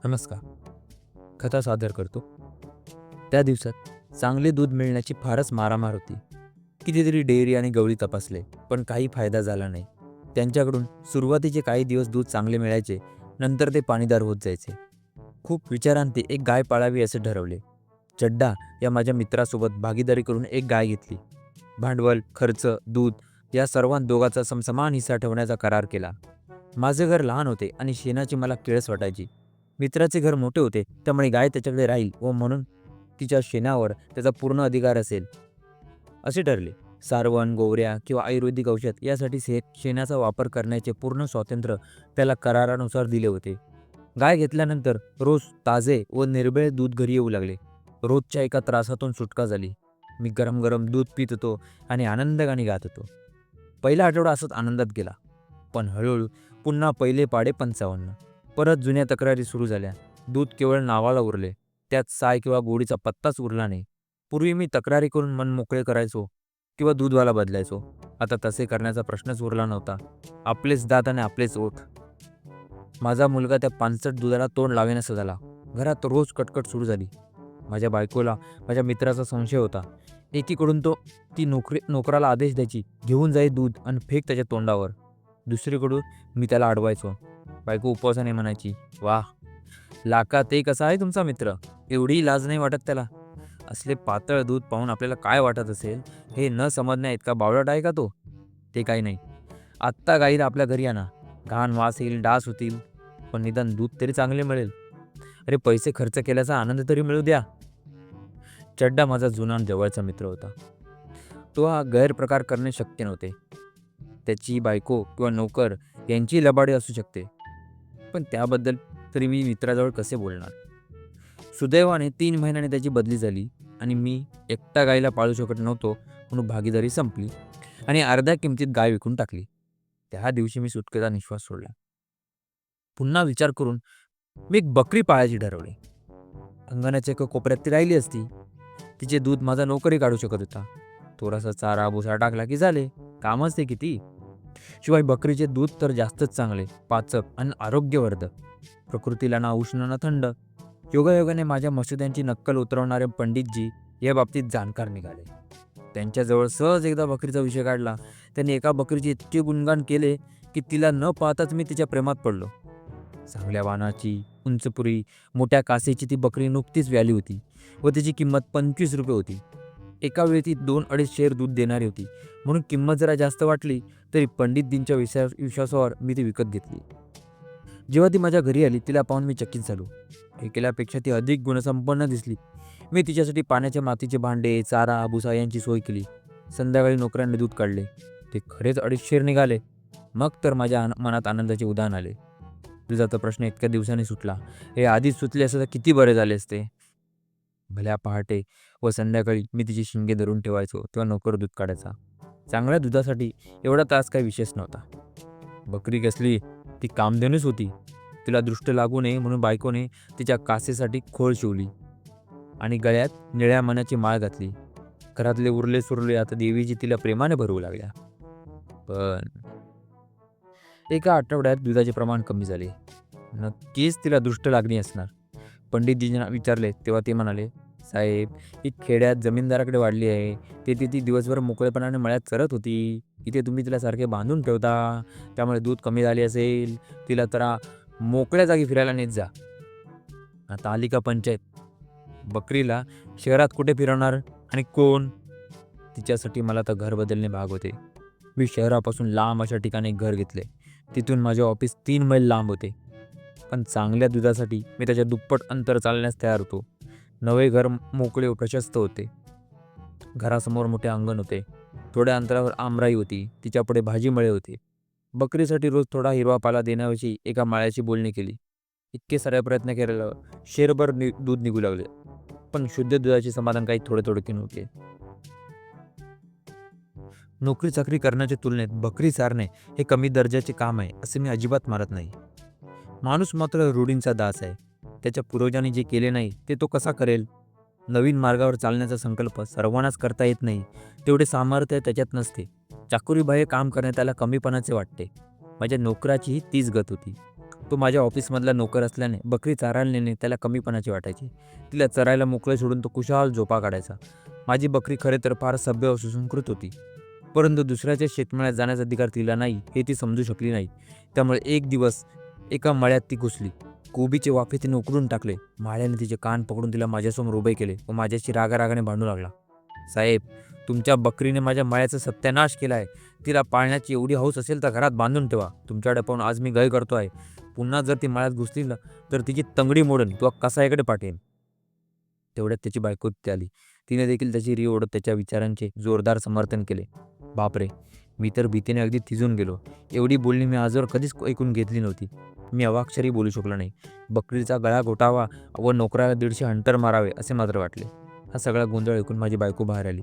नमस्कार. कथा सादर करतो. त्या दिवसात चांगले दूध मिळण्याची फारच मारामार होती. कितीतरी डेअरी आणि गवळी तपासले, पण काही फायदा झाला नाही. त्यांच्याकडून सुरुवातीचे काही दिवस दूध चांगले मिळायचे, नंतर ते पाणीदार होत जायचे. खूप विचारांती एक गाय पाळावी असे ठरवले. चड्डा या माझ्या मित्रासोबत भागीदारी करून एक गाय घेतली. भांडवल, खर्च, दूध या सर्वांत दोघांचा समसमान हिस्सा ठेवण्याचा करार केला. माझे घर लहान होते आणि शेणाची मला किळस वाटायची. मित्राचे घर मोठे होते, त्यामुळे गाय त्याच्याकडे राहील व म्हणून तिच्या शेणावर त्याचा पूर्ण अधिकार असेल असे ठरले. सारवण, गोवऱ्या किंवा आयुर्वेदिक औषध यासाठी शेणाचा वापर करण्याचे पूर्ण स्वातंत्र्य त्याला करारानुसार दिले होते. गाय घेतल्यानंतर रोज ताजे व निर्भेळ दूध घरी येऊ लागले. रोजच्या एका त्रासातून सुटका झाली. मी गरम गरम दूध पित होतो आणि आनंदगाणी गात होतो. पहिला आठवडा असंच आनंदात गेला, पण हळूहळू पुन्हा पहिले पाढे 55. परत जुन्या तक्रारी सुरू झाल्या. दूध केवळ नावाला उरले, त्यात साय किंवा गोडीचा पत्ताच उरला नाही. पूर्वी मी तक्रारी करून मन मोकळे करायचो किंवा दूधवाला बदलायचो. आता तसे करण्याचा प्रश्नच उरला नव्हता. आपलेच दात आणि आपलेच ओठ. माझा मुलगा त्या पानसट दुधाला तोंड लावेनासा झाला. घरात रोज कटकट सुरू झाली. माझ्या बायकोला माझ्या मित्राचा संशय होता. एकीकडून ती नोकराला आदेश द्यायची, घेऊन जाई दूध आणि फेक त्याच्या तोंडावर. दुसरीकडून मी त्याला अडवायचो. बायको उपवासाने म्हणायची, "वाह, लाखात एक असा आहे तुमचा मित्र, एवढी लाज नाही वाटत त्याला." असले पातळ दूध पाहून आपल्याला काय वाटत असेल हे न समजण्या इतका बावळट आहे का तो? ते काही नाही. आत्ता गाईला आपल्या घरी आणा, घाण वास येईल, डास होतील, पण निदान दूध तरी चांगले मिळेल. अरे, पैसे खर्च केल्याचा आनंद तरी मिळू द्या. चड्डा माझा जुना जवळचा मित्र होता. तो हा गैरप्रकार करणे शक्य नव्हते. त्याची बायको किंवा नोकर यांची लबाडी असू शकते, पण त्याबद्दल तरी मी मित्राजवळ कसे बोलणार? सुदैवाने 3 महिन्याने त्याची बदली झाली आणि मी एकटा गायीला पाळू शकत नव्हतो, म्हणून भागीदारी संपली आणि अर्ध्या किमतीत गाय विकून टाकली. त्या दिवशी मी सुटकेचा निश्वास सोडला. पुन्हा विचार करून मी एक बकरी पाळायची ठरवली. अंगणाच्या एका कोपऱ्यात ती राहिली असती. तिचे दूध माझा नोकरी काढू शकत होता. थोडासा चारा भुसा टाकला की झाले, कामच ते किती. शिवाय बकरीचे दूध तर जास्तच चांगले, पाचक आणि आरोग्यवर्धक. प्रकृतीला ना उष्ण ना थंड. योगायोगाने माझ्या मसुद्यांची नक्कल उतरवणारे पंडितजी या बाबतीत जाणकार निघाले. त्यांच्याजवळ सहज एकदा बकरीचा विषय काढला. त्यांनी एका बकरीचे इतके गुणगान केले की तिला न पाहताच मी तिच्या प्रेमात पडलो. चांगल्या वाणाची, उंचपुरी, मोठ्या कासेची ती बकरी नुकतीच व्याली होती व तिची किंमत 25 रुपये होती. एका वेळी ती 2-2.5 शेर दूध देणारी होती, म्हणून किंमत जरा जास्त वाटली तरी पंडितजींच्या विश्वासावर मी ती विकत घेतली. जेव्हा ती माझ्या घरी आली, तिला पाहून मी चकित झालो. केल्यापेक्षा ती अधिक गुणसंपन्न दिसली. मी तिच्यासाठी पाण्याच्या मातीचे भांडे, चारा, भुसा यांची सोय केली. संध्याकाळी नोकरांनी दूध काढले. ते खरेच 2.5 शेर निघाले. मग तर माझ्या मनात आनंदाचे उधाण आले. दुधाचा प्रश्न इतक्या दिवसांनी सुटला. हे आधीच सुचले असते तर किती बरे झाले असते. भल्या पहाटे व संध्याकाळी मी तिची शिंगे धरून ठेवायचो, तेव्हा नोकर दूध काढायचा. चांगल्या दुधासाठी एवढा त्रास काही विशेष नव्हता. बकरी कसली, ती कामधेनूच होती. तिला दृष्ट लागू नये म्हणून बायकोने तिच्या कासेसाठी खोळ शिवली आणि गळ्यात निळ्या मण्याची माळ घातली. घरातले उरले सुरले आता देवीजी तिला प्रेमाने भरवू लागल्या. पण एका आठवड्यात दुधाचे प्रमाण कमी झाले. नक्कीच तिला दृष्ट लागली असणार. पंडितजींना विचारले तेव्हा ते म्हणाले, "साहेब, ही खेड्यात जमीनदाराकडे वाढली आहे. तेथे ती दिवसभर मोकळेपणाने मळ्यात चरत होती. इथे तुम्ही तिला सारखे बांधून ठेवता, त्यामुळे दूध कमी झाले असेल. तिला तर मोकळ्या जागी फिरायला नेत जा." आता आली का पंचायत. बकरीला शहरात कुठे फिरवणार आणि कोण? तिच्यासाठी मला तर घर बदलणे भाग होते. मी शहरापासून लांब अशा ठिकाणी घर घेतले. तिथून माझे ऑफिस 3 मैल लांब होते. पण चांगल्या दुधासाठी मी त्याच्या दुप्पट अंतर चालण्यास तयार होतो. नवे घर मोकळे व प्रशस्त होते. घरासमोर मोठे अंगण होते. थोड्या अंतरावर आमराई होती. तिच्यापुढे भाजी मळे होते. बकरीसाठी रोज थोडा हिरवा पाला देण्याविषयी एका माळ्याची बोलणी केली. इतके सारे प्रयत्न केलेलं शेरभर दूध निघू लागले, पण शुद्ध दुधाचे समाधान काही थोडे थोडे नव्हते. नोकरी चाकरी करण्याच्या तुलनेत बकरी चारणे हे कमी दर्जाचे काम आहे असे मी अजिबात मानत नाही. माणूस मात्र रूढींचा दास आहे. त्याच्या पूर्वजांनी जे केले नाही ते तो कसा करेल? नवीन मार्गावर चालण्याचा संकल्प सर्वांनाच करता येत नाही. तेवढे सामर्थ्य त्याच्यात नसते. चाकुरीबाह्य काम करणे त्याला कमीपणाचे वाटते. माझ्या नोकराचीही तीच गत होती. तो माझ्या ऑफिसमधला नोकर असल्याने बकरी चारायला नेणे त्याला कमीपणाची वाटायची. तिला चरायला मोकळं सोडून तो कुशाल झोपा काढायचा. माझी बकरी खरे तर फार सभ्य व सुसंस्कृत होती, परंतु दुसऱ्याच्या शेतमळ्यात जाण्याचा अधिकार तिला नाही हे ती समजू शकली नाही. त्यामुळे एक दिवस एका मळ्यात ती घुसली. कोबीचे वाफे तिने उकळून टाकले. माळ्याने तिचे कान पकडून तिला माझ्यासमोर उभे केले व माझ्याशी रागारागाने भांडू लागला. साहेब, तुमच्या बकरीने माझ्या मळ्याचा सत्यानाश केला आहे. तिला पाळण्याची एवढी हौस असेल तर घरात बांधून ठेवा. तुमच्याकडे पाहून आज मी गय करतो आहे. पुन्हा जर ती मळ्यात घुसली ना तर तिची तंगडी मोडन किंवा कसाईकडे पाठवेन. तेवढ्यात त्याची बायको तिथे आली. तिने देखील त्याची री ओढत त्याच्या विचारांचे जोरदार समर्थन केले. बापरे, मी तर भीतीने अगदी थिजून गेलो. एवढी बोलणी मी आजवर कधीच ऐकून घेतली नव्हती. मी अवाक्षरही बोलू शकलो नाही. बकरीचा गळा घोटावा व नोकराला 150 हंटर मारावे असे मात्र वाटले. हा सगळा गोंधळ ऐकून माझी बायको बाहेर आली.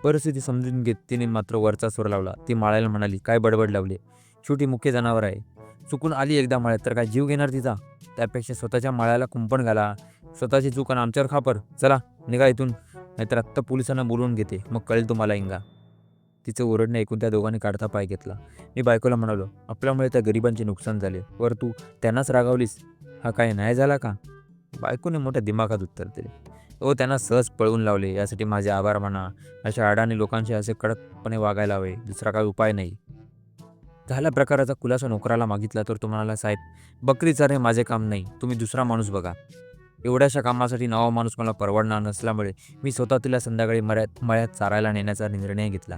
परिस्थिती समजून घेत तिने मात्र वरचा स्वर लावला. ती माळायला म्हणाली, काय बडबड लावली? शेवटी मुख्य जनावर आहे. चुकून आली एकदा मळ्यात तर काय जीव घेणार तिचा? त्यापेक्षा स्वतःच्या माळ्याला कुंपण घाला. स्वतःची चूक आणि आमच्यावर खापर. चला निघा इथून, नाहीतर आत्ता पोलिसांना बोलवून घेते, मग कळेल तुम्हाला इंगा. तिचे ओरडणे ऐकून त्या दोघांनी काढता पाय घेतला. मी बायकोला म्हणालो, आपल्यामुळे त्या गरिबांचे नुकसान झाले, वर तू त्यांनाच रागावलीस, हा काय न्याय झाला का? बायकोने मोठ्या दिमागात उत्तर दिले, ओ त्यांना सहज पळवून लावले, यासाठी माझे आभार म्हणा. अशा अडाणी लोकांशी असे कडकपणे वागायला हवे, दुसरा काही उपाय नाही. झाल्या प्रकाराचा खुलासा नोकराला मागितला तर तो म्हणाला, साहेब, बकरी चर हे माझे काम नाही, तुम्ही दुसरा माणूस बघा. एवढ्याशा कामासाठी नवा माणूस मला परवडणार नसल्यामुळे मी स्वतः तिला संध्याकाळी मळ्यात चारायला नेण्याचा निर्णय घेतला.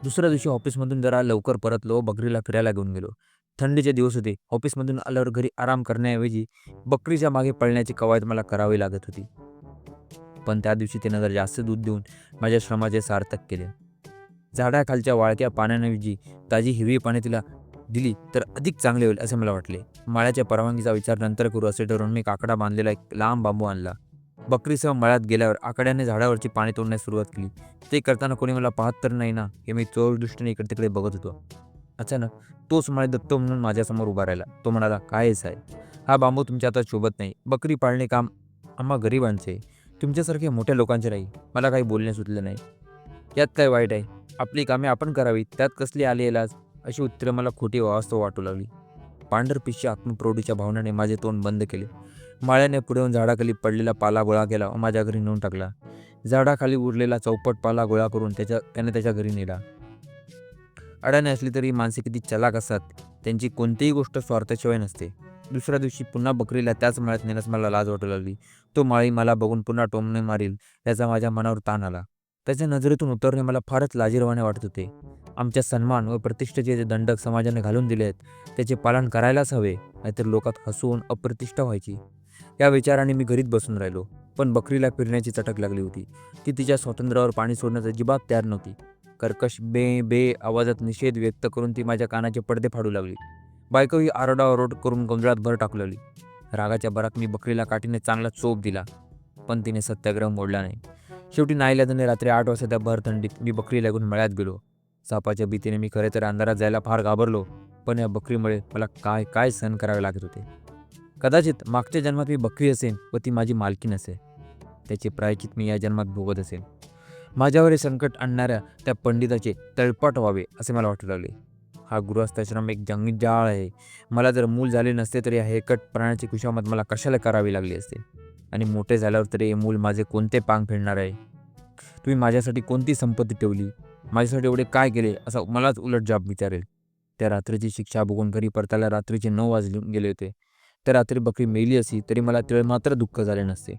दुसऱ्या दिवशी ऑफिसमधून जरा लवकर परतलो, बकरीला फिरायला घेऊन गेलो. थंडीचे दिवस होते. ऑफिसमधून आल्यावर घरी आराम करण्याऐवजी बकरीच्या मागे पळण्याची कवायत मला करावी लागत होती. पण त्या दिवशी तिनं जर जास्त दूध देऊन माझ्या श्रमाचे सार्थक केले. झाडाखालच्या वाळक्या पाण्याऐवजी ताजी हिरवी पाने तिला दिली तर अधिक चांगले होईल असे मला वाटले. माळ्याच्या परवानगीचा विचार नंतर करू असे ठरवून मी काकडा बांधलेला एक लांब बांबू आणला. बकरीसह मळ्यात गेल्यावर आकड्याने झाडावरची पाने तोडण्यास सुरुवात केली. ते करताना कोणी मला पाहत तर नाही ना हे मी चोर दृष्टीने इकडे तिकडे बघत होतो. अचानक तोच माळी दत्त म्हणून माझ्यासमोर उभा राहिला. तो म्हणाला, काय साहेब, हा बांबू तुमच्या आता शोभत नाही. बकरी पाळणे काम आम्हा गरिबांचे, तुमच्यासारखे मोठ्या लोकांचे नाही. मला काही बोलणे सुचले नाही. यात काय वाईट आहे? आपली कामे आपण करावीत, त्यात कसली आली इलाज? अशी उत्तरे मला खोटी वास्तव वाटू लागली. पांढरपिशी आत्मप्रौढीच्या भावनेने माझे तोंड बंद केले. माळ्याने पुढे येऊन झाडाखाली पडलेला पाला गोळा केला व माझ्या घरी नेऊन टाकला. झाडाखाली उरलेला चौपट पाला गोळा करून त्याने त्याच्या घरी नेला. अडाणी असली तरी माणसे किती चलाक असतात, त्यांची कोणतीही गोष्ट स्वार्थाशिवाय नसते. दुसऱ्या दिवशी पुन्हा बकरीला त्याच मळ्यात नेण्यास मला लाज वाटू लागली. तो माळी मला बघून पुन्हा टोमणे मारील याचा माझ्या मनावर ताण आला. त्याच्या नजरेतून उतरणे मला फारच लाजिरवाणे वाटत होते. आमच्या सन्मान व प्रतिष्ठेचे जे दंडक समाजाने घालून दिले आहेत त्याचे पालन करायलाच हवे, नाहीतर लोकात हसून अप्रतिष्ठा व्हायची. या विचाराने मी घरीत बसून राहिलो. पण बकरीला फिरण्याची चटक लागली होती. ती तिच्या स्वातंत्र्यावर पाणी सोडण्यास अजिबात तयार नव्हती. कर्कश बे बे आवाजात निषेध व्यक्त करून ती माझ्या कानाचे पडदे फाडू लागली. बायको ही आरडाओरड करून गोंधळात भर टाकू लागली. रागाच्या भरात मी बकरीला काठीने चांगला चोप दिला, पण तिने सत्याग्रह मोडला नाही. शेवटी नाईलाजाने रात्री 8 वाजता त्या भर थंडीत मी बकरी लागून मळ्यात गेलो. सापाच्या भीतीने मी खरे तर अंधारात जायला फार घाबरलो, पण या बकरीमुळे मला काय काय सहन करावे लागत होते. कदाचित मागच्या जन्मात मी बकरी असेन व ती माझी मालकीण असेल. त्याचे प्रायचित मी या जन्मात भोगत असेन. माझ्यावर हे संकट आणणाऱ्या त्या पंडिताचे तळपाट व्हावे असे मला वाटू लागले. हा गृहस्थाश्रम एक जंगली जाळ आहे. मला जर मूल झाले नसते तर या हेकट प्राण्याची खुशामत मला कशाला करावी लागली असते? आणि मोठे झाल्यावर तरी हे मूल माझे कोणते पांग फेडणार आहे? तुम्ही माझ्यासाठी कोणती संपत्ती ठेवली? माझ्यासाठी एवढे काय केले असा मलाच उलट जाब विचारेल. त्या रात्रीची शिक्षा बघून घरी परतायला रात्रीचे 9 वाजले गेले होते. त्या रात्री बकरी मेली असती तरी मला तेवढे मात्र दुःख झाले नसते.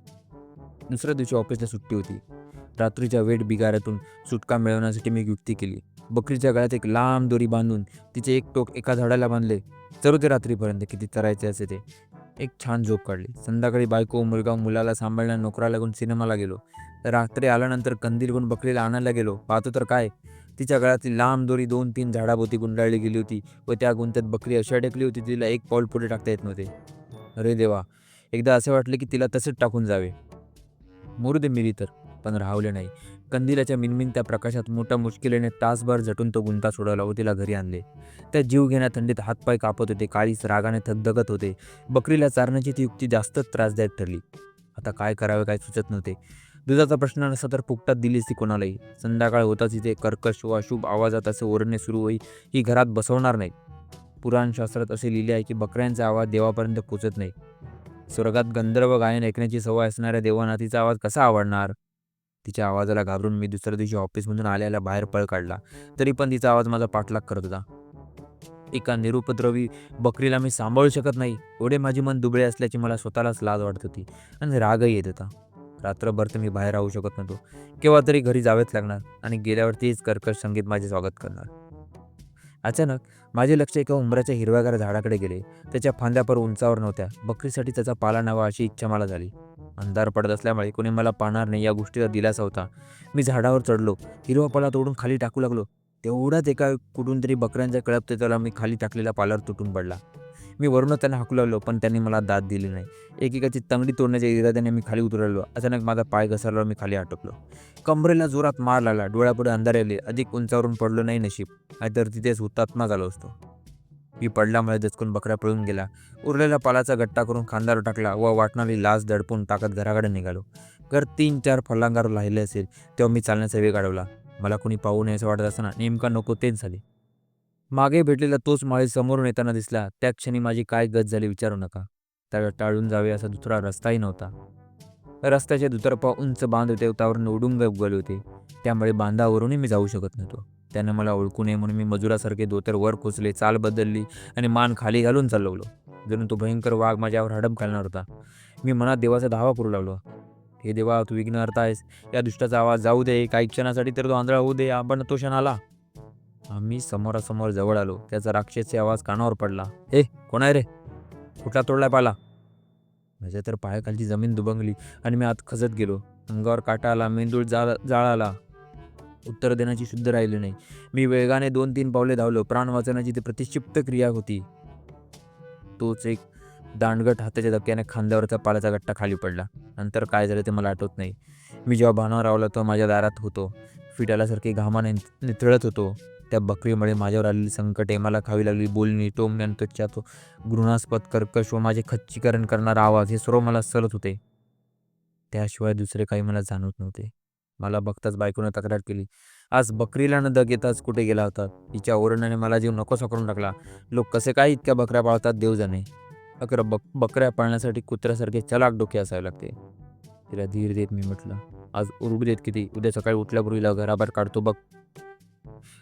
दुसऱ्या दिवशी ऑफिसला सुट्टी होती. रात्रीच्या वेट बिगाऱ्यातून सुटका मिळवण्यासाठी मी युक्ती केली. बकरीच्या गळ्यात एक लांब दोरी बांधून तिचे एक टोक एका झाडाला बांधले. चरू ते रात्रीपर्यंत किती चरायचे असे ते. एक छान झोप काढली. संध्याकाळी बायको, मुलगा, मुलाला सांभाळण्या नोकराला घेऊन सिनेमाला गेलो. रात्री आल्यानंतर कंदील घेऊन बकरीला आणायला गेलो. पाहतो तर काय, तिच्या गळ्यातली लांब दोरी 2-3 झाडाभोवती गुंडाळली गेली होती व त्या गुंत्यात बकरी अशी अडकली होती तिला एक पाऊल पुढे टाकता येत नव्हते. अरे देवा, एकदा असे वाटले की तिला तसेच टाकून जावे. मरू दे मेली तर, पण राहवले नाही. कंदिलाच्या मिनमिनत्या प्रकाशात मोठ्या मुश्किलीने तासभर झटून तो गुंता सोडवला व तिला घरी आणले. त्या जीवघेण्या थंडीत हातपाय कापत होते, काळीच रागाने थगथगत होते. बकरीला चारण्याची ती युक्ती जास्तच त्रासदायक ठरली. आता काय करावे काय सुचत नव्हते. दुधाचा प्रश्न नसता तर फुकटात दिलीच ती कोणालाही. संध्याकाळ होताच तिथे कर्कश व अशुभ आवाजात असे ओरडणे सुरू होई ही घरात बसवणार नाहीत. पुराणशास्त्रात असे लिहिले आहे की बकऱ्यांचा आवाज देवापर्यंत पोचत नाही. स्वर्गात गंधर्व गायन ऐकण्याची सवय असणाऱ्या देवांना तिचा आवाज कसा आवडणार? तिच्या आवाजाला घाबरून मी दुसऱ्या दिवशी ऑफिसमधून आल्याला बाहेर पळ काढला. तरी पण तिचा आवाज माझा पाठलाग करत होता. एका निरुपद्रवी बकरीला मी सांभाळू शकत नाही एवढे माझे मन दुबळे असल्याची मला स्वतःलाच लाज वाटत होती आणि रागही येत होता. रात्रभर तर मी बाहेर राहू शकत नव्हतो. केव्हा तरी घरी जावेच लागणार आणि गेल्यावर तेच कर्कश संगीत माझे स्वागत करणार. अचानक माझे लक्ष एका उंबराच्या हिरव्यागार झाडाकडे गेले. त्याच्या फांद्या पर उंचावर नव्हत्या. बकरीसाठी त्याचा पाला न्यावा अशी इच्छा मला झाली. अंधार पडत असल्यामुळे कोणी मला पाहणार नाही या गोष्टीचा दिलासा होता. मी झाडावर चढलो. हिरवा पाला तोडून खाली टाकू लागलो. तेवढ्यात एका कुठून तरी बकऱ्यांच्या कळप त्याला मी खाली टाकलेल्या पालावर तुटून पडला. मी वरूनच त्यांना हाकू लागलो पण त्यांनी मला दाद दिली नाही. एकेकाची तंगडी तोडण्याच्या इराद्याने मी खाली उतरलो. अचानक माझा पाय घसरल्यावर मी खाली अटकलो. कमरेला जोरात मार लागला. डोळ्यापुढे अंधार आले. अधिक उंचावरून पडलो नाही नशीब, नाहीतर तिथेच हुतात्मा झालो असतो. मी पडल्यामुळे दचकून बकऱ्या पळून गेला. उरलेला पालाचा गट्टा करून खांद्यावर टाकला व वाटणारी लाज दडपून टाकत घराकडे निघालो. घर 3-4 फलांगावर राहिले असेल तेव्हा मी चालण्याचा वेग अडवला. मला कोणी पाहू नये असं वाटत असताना नेमका नको तेच झाले. मागे भेटलेला तोच माळी समोरून येताना दिसला. त्या क्षणी माझी काय गत झाली विचारू नका. त्याला टाळून जावे असा दुसरा रस्ताही नव्हता. रस्त्याचे दुतर्फा उंच बांध होते. त्यावरून उडुंब उगवले होते. त्यामुळे बांधावरूनही मी जाऊ शकत नव्हतो. त्याने मला ओळखू नये म्हणून मी मजुरासारखे धोतर वर खोचले, चाल बदलली आणि मान खाली घालून चाललो. जणू तो भयंकर वाघ माझ्यावर हडप घालणार होता. मी मनात देवाचा धावा करू लागलो. हे देवा, तू विघ्नहर्ता आहेस. या दुष्टाचा आवाज जाऊ दे. काही क्षणासाठी तर तो आंधळा होऊ दे. आपण तो क्षण आला. आम्ही समोरासमोर जवळ आलो. त्याचा राक्षसी आवाज कानावर पडला. हे कोण आहे रे? कुठला तोडलाय पाला? माझ्या तर पायाखालची जमीन दुबंगली आणि मी आत खचत गेलो. अंगावर काटा आला. मेंदूळ जाळाला. उत्तर देण्याची शुद्ध राहिली नाही. मी वेगाने 2-3 पावले धावलो. प्राण वाचवण्याची ती प्रतिक्षिप्त क्रिया होती. तोच एक दांडगट हाताच्या धक्क्याने खांद्यावरचा पाल्याचा गट्टा खाली पडला. नंतर काय झालं ते मला आठवत नाही. मी जेव्हा भानावर आवला तेव्हा माझ्या दारात होतो. फिटाल्यासारखे घामाने निथळत होतो. त्या बकरीमुळे माझ्यावर आलेली संकटे, मला खावी लागली बोलणी, टोमणे आणि त्याच्या तो घृणास्पद कर्कश व माझे खच्चीकरण करणारा आवाज हे सर्व मला सलत होते. त्याशिवाय दुसरे काही मला जाणवत नव्हते. मला बघताच बायकोनं तक्रार केली. आज बकरीला न दग येताच कुठे गेला होता? तिच्या ओरडण्याने मला जीव नकोसा करून टाकला. लोक कसे काय इतक्या बकऱ्या पाळतात देव जाणे. बकऱ्या पाळण्यासाठी कुत्र्यासारखे चलाक डोके असावे लागते. तिला धीर देत मी म्हटलं, आज ओरडू देत किती, उद्या सकाळी उठल्यापूर्वीला घराबाहेर काढतो बघ.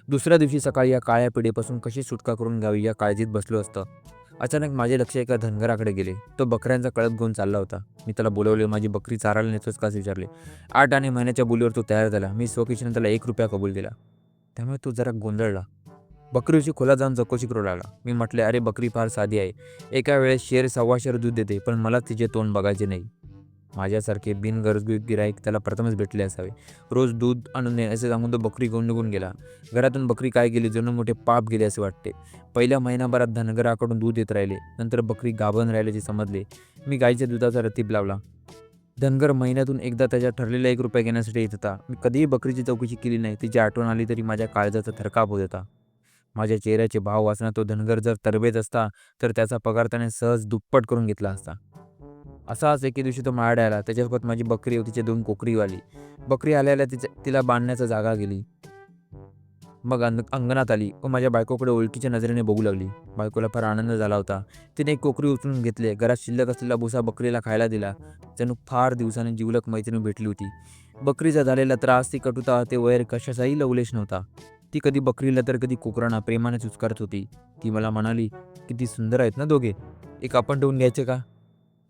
दुसऱ्या दिवशी सकाळी या काळ्या पिढीपासून कशी सुटका करून घ्यावी या काळजीत बसलो असतं. अचानक माझे लक्ष एका धनगराकडे गेले. तो बकऱ्यांचा कळप घेऊन चालला होता. मी त्याला बोलवले. माझी बकरी चारायला नेतोस का विचारले. 8 आणि महिन्याच्या बोलीवर तो तयार झाला. मी स्वखुशीने त्याला ₹1 कबूल दिला. त्यामुळे तो जरा गोंधळला. बकरीची खोला जाऊन चौकशी करू लागला. मी म्हटले, अरे बकरी फार साधी आहे. एका वेळेस शेर 1.25 शेर दूध देते, पण मला तिचे तोंड बघायचे नाही. माझ्यासारखे बिनगरजू गिराईक त्याला प्रथमच भेटले असावे. रोज दूध आणून दे असे सांगून तो बकरी घेऊन निघून गेला. घरातून बकरी काय गेली जणू मोठे पाप गेले असे वाटते. पहिल्या महिनाभरात धनगराकडून दूध येत राहिले. नंतर बकरी गाभण राहिल्याचे समजले. मी गाईच्या दुधाचा रतीब लावला. धनगर महिन्यातून एकदा त्याच्या ठरलेला ₹1 घेण्यासाठी येत होता. मी कधीही बकरीची चौकशी केली नाही. तिची आठवण आली तरी माझ्या काळजाचा थरकाप होत होता. माझ्या चेहऱ्याचे भाव वाचण्यात तो धनगर जर तरबेज असता तर त्याचा पगार त्याने सहज दुप्पट करून घेतला असता. असाच एके दिवशी तो माझ्याकडे आला. त्याच्यासोबत माझी बकरी व तिचे 2 कोकरीवाली. बकरी आल्याला तिला बांधण्याचा जागा गेली. मग अंगणात आली व माझ्या बायकोकडे ओळखीच्या नजरेने बघू लागली. बायकोला फार आनंद झाला होता. तिने एक कोकरी उचलून घेतले. घरात शिल्लक असलेला भुसा बकरीला खायला दिला. जणू फार दिवसांनी जिवलग मैत्रीण भेटली होती. बकरीचा झालेला त्रास, ती कटुता, ते वैर कशाचाही लवलेश नव्हता. ती कधी बकरीला तर कधी कोकरांना प्रेमाने चुचकारत होती. ती मला म्हणाली, किती सुंदर आहेत ना दोघे, एक आपण ठेवून घ्यायचे का?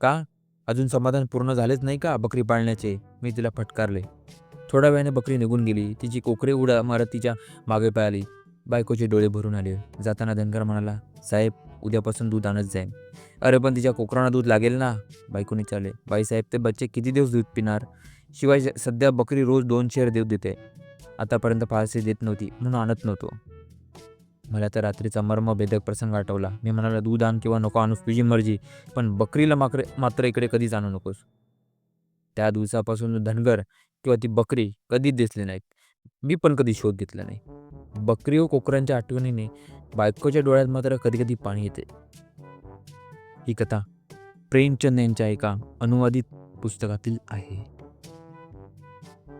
का? अजून समाधान पूर्ण झालेच नाही का बकरी पाळण्याचे? मी तिला फटकारले. थोड्या वेळाने बकरी निघून गेली. तिची कोकरे उड्या मारत तिच्या मागे पळाली. बायकोचे डोळे भरून आले. जाताना धनगर म्हणाला, साहेब उद्यापासून दूध आणत जाईन. अरे पण तिच्या कोकरांना दूध लागेल ना? बायकोने विचारले. बाईसाहेब ते बच्चे किती दिवस दूध पिणार? शिवाय सध्या बकरी रोज 2 शेर दूध देते. आतापर्यंत फारसे देत नव्हती म्हणून आणत नव्हतो. मला तर रात्रीचा मर्मभेदक प्रसंग आठवला. मी म्हणाला, दूध आण किंवा नको आणूस तुझी मर्जी, पण बकरीला मात्र इकडे कधीच आणू नकोस. त्या दिवसापासून धनगर किंवा ती बकरी कधीच दिसली नाहीत. मी पण कधी शोध घेतला नाही. बकरी व कोकरांच्या आठवणीने बायकोच्या डोळ्यात मात्र कधी कधी पाणी येते. ही कथा प्रेमचंद यांच्या एका अनुवादित पुस्तकातील आहे.